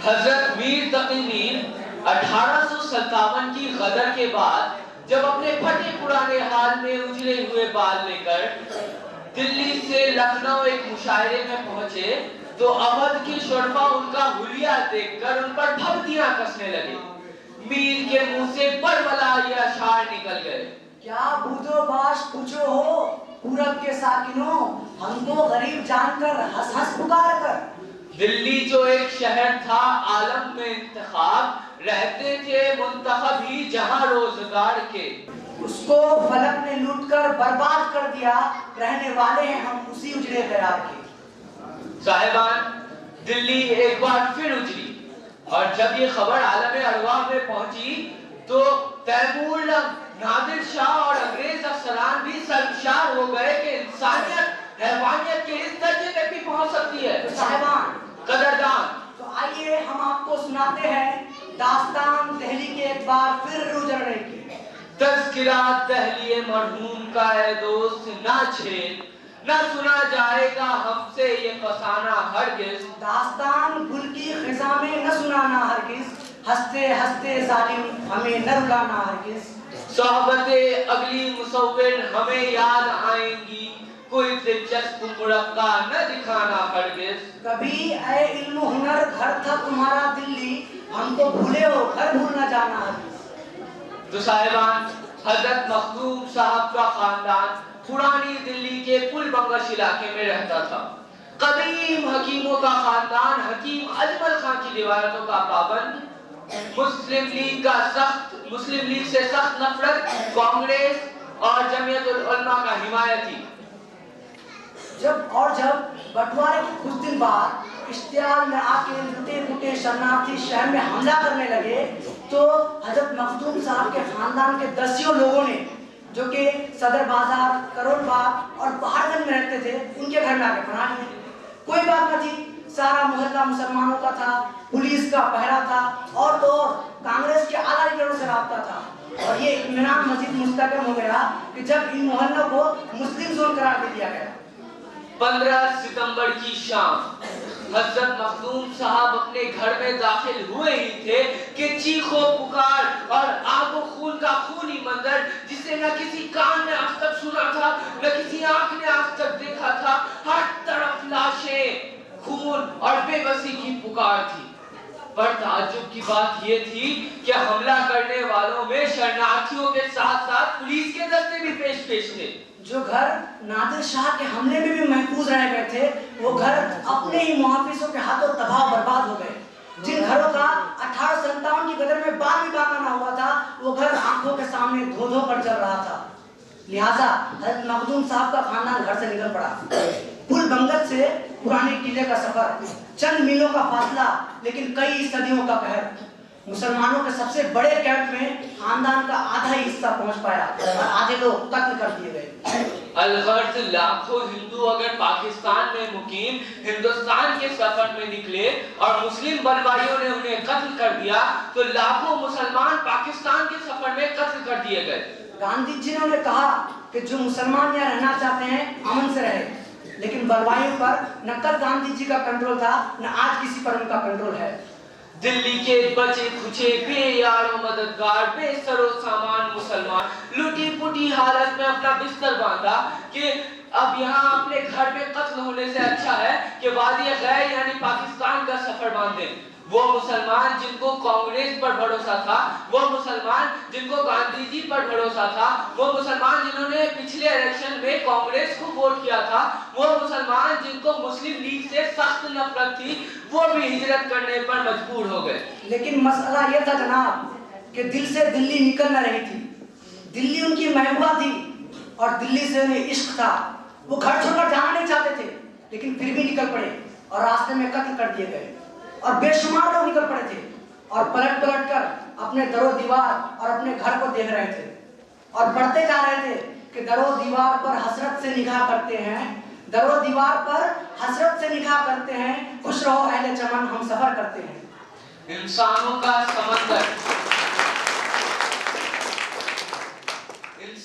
حضرت میر تقی میر 1857 کی غدر کے بعد جب اپنے پھٹے پرانے حال میں اجڑے ہوئے بال لے کر دلی سے لکھنؤ ایک مشاعرے میں پہنچے تو اودھ کے شرفا ان کا حلیہ دیکھ کر ان پر پھبتیاں کسنے لگے. میر کے منہ سے بربلا یہ اشعار نکل گئے. کیا بود و باش پوچھو ہو پورب کے ساکنوں، ہم کو غریب جان کر ہنس ہنس پکار کر. دلی جو ایک شہر تھا عالم میں انتخاب، رہتے تھے منتخب ہی جہاں روزگار کے. اس کو فلک نے لوٹ کر برباد کر دیا، رہنے والے ہیں ہم اسی اجڑے خیال کے. صاحبان، دلی ایک بار پھر اجڑی اور جب یہ خبر عالم ارواح میں پہنچی تو تیمور لنگ، نادر شاہ اور انگریز افسران بھی سرشار ہو گئے کہ انسانیت حیوانیت کے اس درجے تک بھی پہنچ سکتی ہے. صاحبان قدردان، تو آئیے ہم آپ کو سناتے ہیں داستان دہلی کے ایک بار پھر اجڑنے کی. تذکرہ دہلی مرحوم کا اے دوست نہ چھیڑ، نہ سنا جائے گا ہم سے یہ فسانہ ہرگز. داستان گل کی خزاں میں نہ سنانا ہرگز، ہنستے ہنستے ظالم ہمیں نہ رلانا ہرگز. صحبت اگلی مصور ہمیں یاد آئیں گی، کوئی دلچسپ مرقع نہ دکھانا ہرگز. کبھی اے علم و ہنر گھر تھا تمہارا دلی، ہم کو بھولے ہو گھر بھول نہ جانا ہرگز. تو صاحبان، حضرت مخدوم صاحب کا خاندان پرانی دلی کے پل بنگش علاقے میں رہتا تھا. قدیم حکیموں کا خاندان، حکیم اجمل خان کی روایتوں کا پابند، مسلم لیگ سے سخت نفرت، کانگریس اور جمعیت العلماء کا حمایتی. جب بٹوارے کے کچھ دن بعد اشتعال میں آ کے لٹے پٹے شرناردھی شہر میں حملہ کرنے لگے تو حضرت مخدوم صاحب کے خاندان کے دسیوں لوگوں نے، جو کہ صدر بازار، کرول باغ اور پہاڑ گنج میں رہتے تھے، ان کے گھر میں آ کے پناہ لیے. کوئی بات نہ تھی، سارا محلہ مسلمانوں کا تھا، پولیس کا پہرا تھا اور تو اور کانگریس کے اعلیٰ لیڈروں سے رابطہ تھا. اور یہ اطمینان مزید مستحکم ہو گیا کہ جب ان محلوں کو مسلم زون قرار دے دیا گیا. 15 ستمبر کی شام حضرت مخدوم صاحب اپنے گھر میں داخل ہوئے ہی تھے کہ چیخ و پکار اور آگ و خون کا خونی منظر جسے نہ کسی کان نے آج تک سنا تھا، نہ کسی آنکھ نے آج تک دیکھا تھا. ہر طرف لاشیں، خون اور بے بسی کی پکار تھی. پر تعجب کی بات یہ تھی کہ حملہ کرنے والوں میں شرناردھیوں کے ساتھ ساتھ پولیس کے دستے بھی پیش تھے. جو گھر نادر شاہ کے حملے میں بھی محفوظ رہ گئے تھے، وہ گھر اپنے ہی محافظوں کے ہاتھوں تباہ و برباد ہو گئے. جن گھروں کا 1857 کی غدر میں بال بھی باقی نہ ہوا تھا، وہ گھر آنکھوں کے سامنے دھو دھو کر چل رہا تھا. لہٰذا حضرت مخدوم صاحب کا خاندان گھر سے نکل پڑا. پل بنگت سے پرانے قلعے کا سفر، چند میلوں کا فاصلہ لیکن کئی صدیوں کا قہر. مسلمانوں کے سب سے بڑے کیمپ میں خاندان کا آدھا ہی حصہ پہنچ پایا اور آدھے لوگ قتل کر دیے گئے. الغرض لاکھوں ہندو اگر پاکستان میں مقیم ہندوستان کے سفر میں نکلے اور مسلم بلوائیوں نے انہیں قتل کر دیا تو لاکھوں مسلمان پاکستان کے سفر میں قتل کر دیے گئے. گاندھی جی نے کہا کہ جو مسلمان یہاں رہنا چاہتے ہیں امن سے رہے، لیکن بلوائیوں پر نہ کل گاندھی جی کا کنٹرول تھا، نہ آج کسی پر ان کا کنٹرول ہے. دلی کے بچے کھچے بے یار و مددگار، بے سر و سامان مسلمان لٹی پٹی حالت میں اپنا بستر باندھا کہ اب یہاں اپنے گھر میں قتل ہونے سے اچھا ہے کہ وادی غیر یعنی پاکستان کا سفر باندھیں. وہ مسلمان جن کو کانگریس پر بھروسہ تھا، وہ مسلمان جن کو گاندھی جی پر بھروسہ تھا، وہ مسلمان جنہوں نے پچھلے الیکشن میں کانگریس کو ووٹ کیا تھا، وہ مسلمان جن کو مسلم لیگ سے سخت نفرت تھی، وہ بھی ہجرت کرنے پر مجبور ہو گئے. لیکن مسئلہ یہ تھا جناب کہ دل سے دلی نکل نہ رہی تھی. دلی ان کی محبوبہ تھی اور دلی سے انہیں عشق تھا. وہ گھر چھوڑ کر جانا نہیں چاہتے تھے لیکن پھر بھی نکل پڑے اور راستے میں قتل کر دیے گئے. اور بے شمار لوگ نکل پڑے تھے اور پلٹ کر اپنے در و دیوار اور اپنے گھر کو دیکھ رہے تھے اور بڑھتے جا رہے تھے کہ در و دیوار پر حسرت سے نگاہ کرتے ہیں، در و دیوار پر حسرت سے نگاہ کرتے ہیں، خوش رہو اہل چمن ہم سفر کرتے ہیں. انسانوں کا سمندر